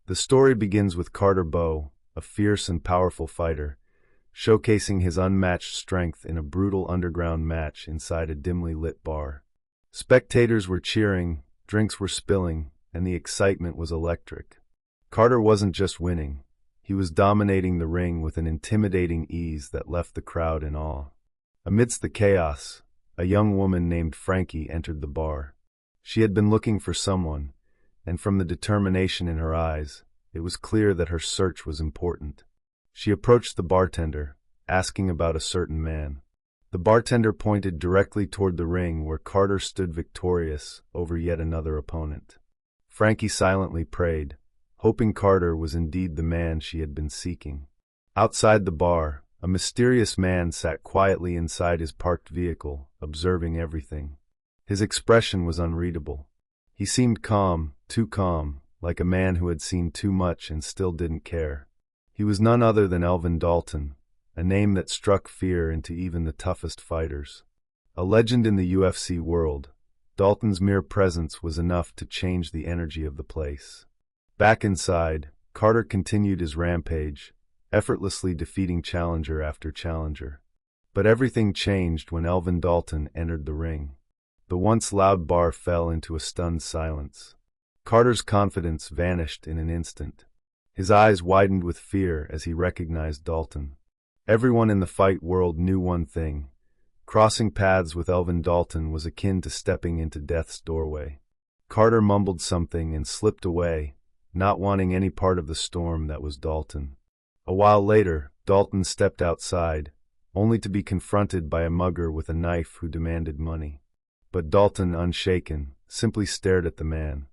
The story begins with Carter Bow, a fierce and powerful fighter, showcasing his unmatched strength in a brutal underground match inside a dimly lit bar. Spectators were cheering, drinks were spilling, and the excitement was electric. Carter wasn't just winning, he was dominating the ring with an intimidating ease that left the crowd in awe. Amidst the chaos, a young woman named Frankie entered the bar. She had been looking for someone, and from the determination in her eyes, it was clear that her search was important. She approached the bartender, asking about a certain man. The bartender pointed directly toward the ring where Carter stood victorious over yet another opponent. Frankie silently prayed, hoping Carter was indeed the man she had been seeking. Outside the bar, a mysterious man sat quietly inside his parked vehicle, observing everything. His expression was unreadable. He seemed calm, too calm, like a man who had seen too much and still didn't care. He was none other than Elvin Dalton, a name that struck fear into even the toughest fighters. A legend in the UFC world, Dalton's mere presence was enough to change the energy of the place. Back inside, Carter continued his rampage, effortlessly defeating challenger after challenger. But everything changed when Elvin Dalton entered the ring. The once loud bar fell into a stunned silence. Carter's confidence vanished in an instant. His eyes widened with fear as he recognized Dalton. Everyone in the fight world knew one thing. Crossing paths with Elvin Dalton was akin to stepping into death's doorway. Carter mumbled something and slipped away, not wanting any part of the storm that was Dalton. A while later, Dalton stepped outside, only to be confronted by a mugger with a knife who demanded money. But Dalton, unshaken, simply stared at the man.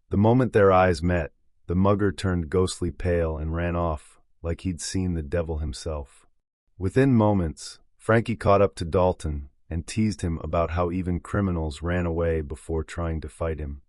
The moment their eyes met, the mugger turned ghostly pale and ran off, like he'd seen the devil himself. Within moments, Frankie caught up to Dalton and teased him about how even criminals ran away before trying to fight him.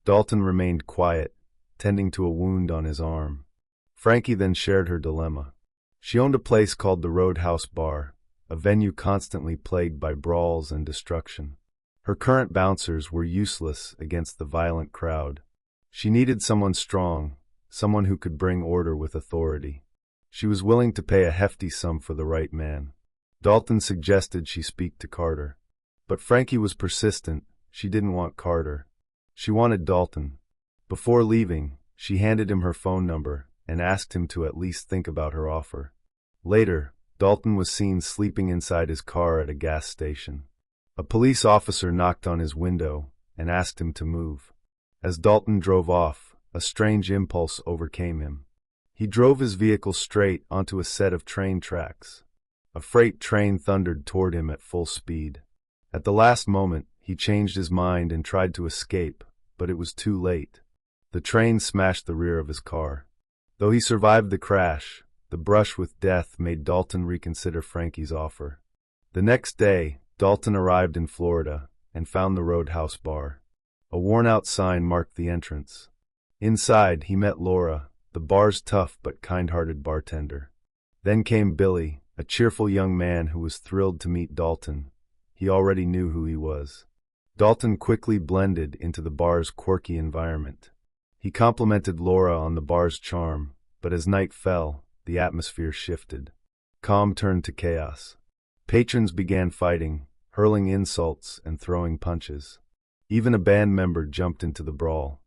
Dalton remained quiet, tending to a wound on his arm. Frankie then shared her dilemma. She owned a place called the Roadhouse Bar, a venue constantly plagued by brawls and destruction. Her current bouncers were useless against the violent crowd. She needed someone strong, someone who could bring order with authority. She was willing to pay a hefty sum for the right man. Dalton suggested she speak to Carter. But Frankie was persistent. She didn't want Carter. She wanted Dalton. Before leaving, she handed him her phone number and asked him to at least think about her offer. Later, Dalton was seen sleeping inside his car at a gas station. A police officer knocked on his window and asked him to move. As Dalton drove off, a strange impulse overcame him. He drove his vehicle straight onto a set of train tracks. A freight train thundered toward him at full speed. At the last moment, he changed his mind and tried to escape, but it was too late. The train smashed the rear of his car. Though he survived the crash, the brush with death made Dalton reconsider Frankie's offer. The next day, Dalton arrived in Florida and found the Roadhouse Bar. A worn-out sign marked the entrance. Inside, he met Laura, the bar's tough but kind-hearted bartender. Then came Billy, a cheerful young man who was thrilled to meet Dalton. He already knew who he was. Dalton quickly blended into the bar's quirky environment. He complimented Laura on the bar's charm, but as night fell, the atmosphere shifted. Calm turned to chaos. Patrons began fighting, hurling insults and throwing punches. Even a band member jumped into the brawl.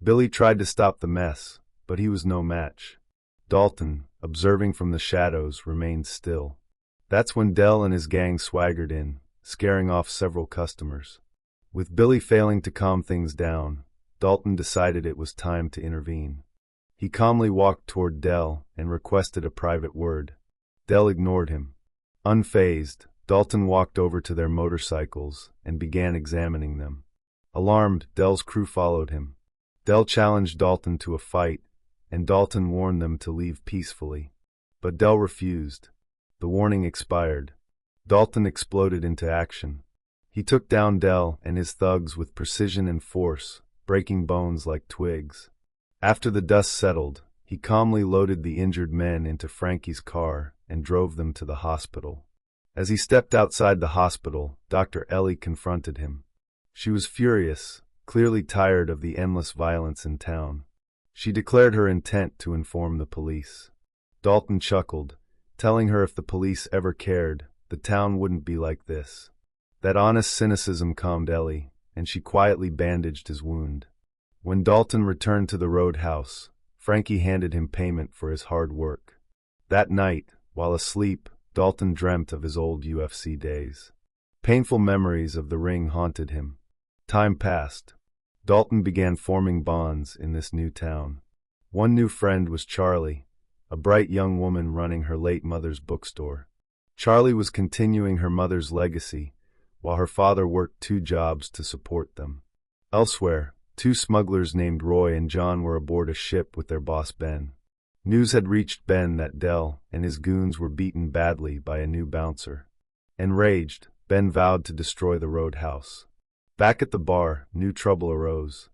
Billy tried to stop the mess, but he was no match. Dalton, observing from the shadows, remained still. That's when Dell and his gang swaggered in, scaring off several customers. With Billy failing to calm things down, Dalton decided it was time to intervene. He calmly walked toward Dell and requested a private word. Dell ignored him. Unfazed, Dalton walked over to their motorcycles and began examining them. Alarmed, Dell's crew followed him. Dell challenged Dalton to a fight, and Dalton warned them to leave peacefully. But Dell refused. The warning expired. Dalton exploded into action. He took down Dell and his thugs with precision and force, breaking bones like twigs. After the dust settled, he calmly loaded the injured men into Frankie's car and drove them to the hospital. As he stepped outside the hospital, Dr. Ellie confronted him. She was furious, clearly tired of the endless violence in town. She declared her intent to inform the police. Dalton chuckled, telling her if the police ever cared, the town wouldn't be like this. That honest cynicism calmed Ellie, and she quietly bandaged his wound. When Dalton returned to the roadhouse, Frankie handed him payment for his hard work. That night, while asleep, Dalton dreamt of his old UFC days. Painful memories of the ring haunted him. Time passed. Dalton began forming bonds in this new town. One new friend was Charlie, a bright young woman running her late mother's bookstore. Charlie was continuing her mother's legacy, while her father worked 2 jobs to support them. Elsewhere, 2 smugglers named Roy and John were aboard a ship with their boss Ben. News had reached Ben that Dell and his goons were beaten badly by a new bouncer. Enraged, Ben vowed to destroy the roadhouse. Back at the bar, new trouble arose.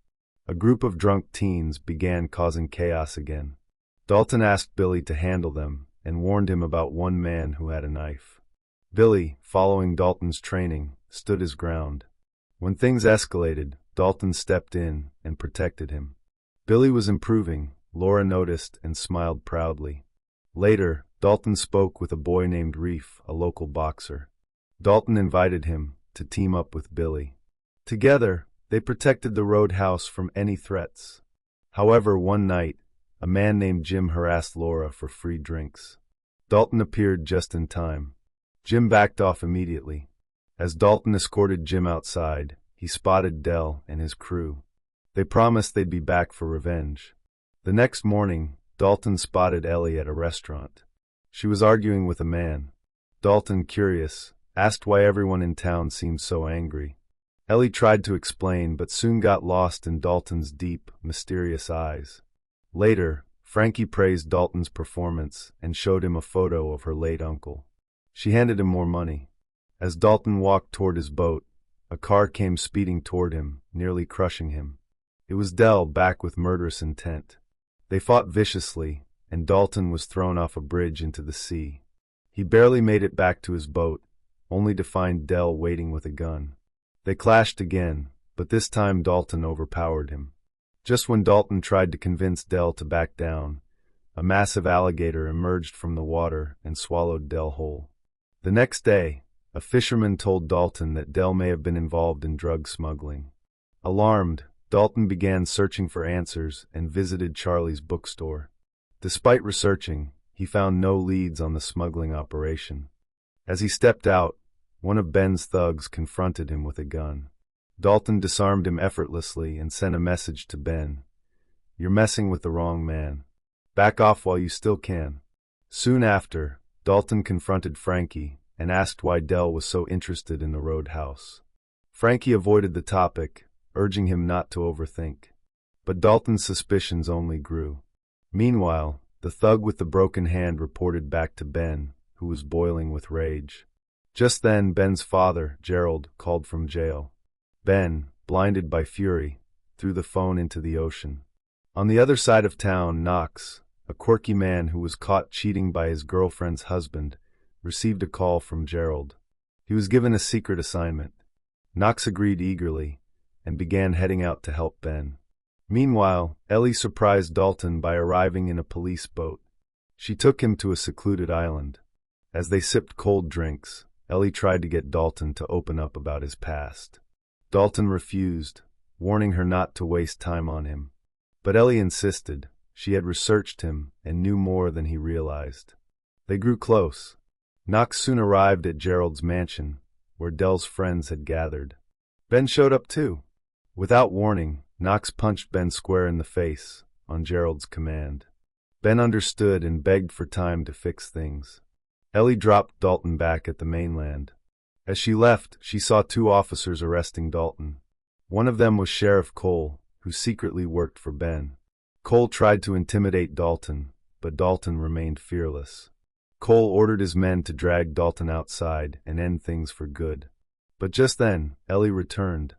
A group of drunk teens began causing chaos again. Dalton asked Billy to handle them and warned him about one man who had a knife. Billy, following Dalton's training, stood his ground. When things escalated, Dalton stepped in and protected him. Billy was improving, Laura noticed and smiled proudly. Later, Dalton spoke with a boy named Reef, a local boxer. Dalton invited him to team up with Billy. Together, they protected the roadhouse from any threats. However, one night, a man named Jim harassed Laura for free drinks. Dalton appeared just in time. Jim backed off immediately. As Dalton escorted Jim outside, he spotted Dell and his crew. They promised they'd be back for revenge. The next morning, Dalton spotted Ellie at a restaurant. She was arguing with a man. Dalton, curious, asked why everyone in town seemed so angry. Ellie tried to explain but soon got lost in Dalton's deep, mysterious eyes. Later, Frankie praised Dalton's performance and showed him a photo of her late uncle. She handed him more money. As Dalton walked toward his boat, a car came speeding toward him, nearly crushing him. It was Dell back with murderous intent. They fought viciously, and Dalton was thrown off a bridge into the sea. He barely made it back to his boat, only to find Dell waiting with a gun. They clashed again, but this time Dalton overpowered him. Just when Dalton tried to convince Dell to back down, a massive alligator emerged from the water and swallowed Dell whole. The next day, a fisherman told Dalton that Dell may have been involved in drug smuggling. Alarmed, Dalton began searching for answers and visited Charlie's bookstore. Despite researching, he found no leads on the smuggling operation. As he stepped out, one of Ben's thugs confronted him with a gun. Dalton disarmed him effortlessly and sent a message to Ben. "You're messing with the wrong man. Back off while you still can." Soon after, Dalton confronted Frankie and asked why Dell was so interested in the roadhouse. Frankie avoided the topic, urging him not to overthink. But Dalton's suspicions only grew. Meanwhile, the thug with the broken hand reported back to Ben, who was boiling with rage. Just then, Ben's father, Gerald, called from jail. Ben, blinded by fury, threw the phone into the ocean. On the other side of town, Knox, a quirky man who was caught cheating by his girlfriend's husband, received a call from Gerald. He was given a secret assignment. Knox agreed eagerly and began heading out to help Ben. Meanwhile, Ellie surprised Dalton by arriving in a police boat. She took him to a secluded island. As they sipped cold drinks, Ellie tried to get Dalton to open up about his past. Dalton refused, warning her not to waste time on him. But Ellie insisted. She had researched him and knew more than he realized. They grew close. Knox soon arrived at Gerald's mansion, where Dell's friends had gathered. Ben showed up too. Without warning, Knox punched Ben square in the face, on Gerald's command. Ben understood and begged for time to fix things. Ellie dropped Dalton back at the mainland. As she left, she saw 2 officers arresting Dalton. One of them was Sheriff Cole, who secretly worked for Ben. Cole tried to intimidate Dalton, but Dalton remained fearless. Cole ordered his men to drag Dalton outside and end things for good. But just then, Ellie returned.